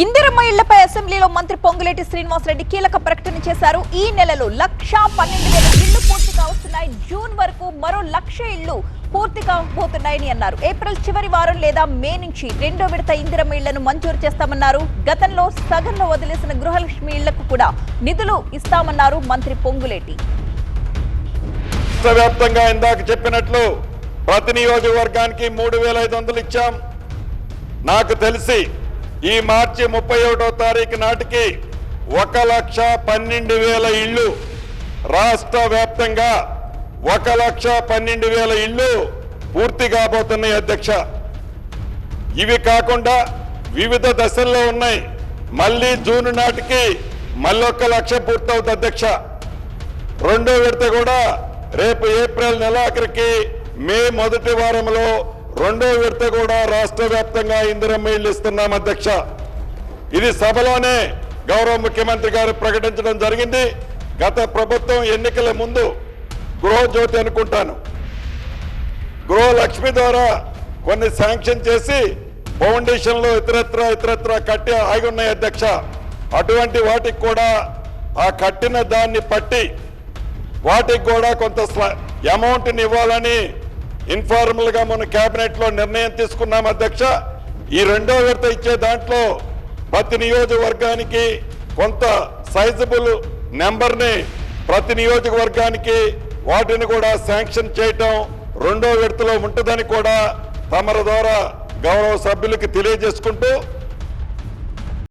ఇందిరమ్మ ఇళ్లపై అసెంబ్లీలో మంత్రి పొంగులేటి శ్రీనివాసరెడ్డి కీలక ప్రకటన చేశారు. ఈ నెలలో 1,12,000 ఇళ్లు పూర్తి కావస్తున్నాయి. జూన్ వరకు మరో 1,00,000 ఇళ్లు పూర్తి కాబోతున్నాయని అన్నారు. ఏప్రిల్ చివరి వారం లేదా మే నుంచి 2వ విడత ఇందిరమ్మ ఇళ్లను మంజూరు చేస్తామన్నారు. గతంలో సగంలో వదిలేసిన గృహలక్ష్మి ఇళ్లకు కూడా నిధులు ఇస్తామన్నారు మంత్రి పొంగులేటి. వ్యాప్తంగా ఇందాక చెప్పినట్లు ప్రతి నియోజకవర్గానికి 3,500 ఇచ్చాం. నాకు తెలిసి ఈ మార్చి 31వ తారీఖు నాటికి 1,12,000 ఇళ్లు రాష్ట్ర వ్యాప్తంగా 1,12,000 ఇళ్లు పూర్తి కాబోతున్నాయి అధ్యక్ష. ఇవి కాకుండా వివిధ దశల్లో ఉన్నాయి. మళ్ళీ జూన్ నాటికి మళ్ళీ 1,00,000 పూర్తవుతుంది అధ్యక్ష. 2వ విడత కూడా రేపు ఏప్రిల్ నెలాఖరికి మే మొదటి వారంలో 2వ విడత కూడా రాష్ట్ర వ్యాప్తంగా ఇందిరమ్మ ఇళ్లు ఇస్తున్నాం అధ్యక్ష. ఇది సభలోనే గౌరవ ముఖ్యమంత్రి గారు ప్రకటించడం జరిగింది. గత ప్రభుత్వం ఎన్నికల ముందు గృహజ్యోతి అనుకుంటాను, గృహలక్ష్మి ద్వారా కొన్ని శాంక్షన్ చేసి ఫౌండేషన్లో ఇతరత్ర కట్టి ఆగి ఉన్నాయి అధ్యక్ష. అటువంటి వాటికి కూడా ఆ కట్టిన దాన్ని పట్టి వాటికి కూడా కొంత అమౌంట్ని ఇవ్వాలని ఇన్ఫార్మల్ గా మన కేబినెట్ లో నిర్ణయం తీసుకున్నాం అధ్యక్ష. ఈ 2వ విడత ఇచ్చే దాంట్లో ప్రతి నియోజకవర్గానికి కొంత సైజబుల్ నెంబర్ని ప్రతి నియోజకవర్గానికి వాటిని కూడా శాంక్షన్ చేయటం 2వ విడతలో ఉంటుందని కూడా తమరి ద్వారా గౌరవ సభ్యులకి తెలియజేసుకుంటూ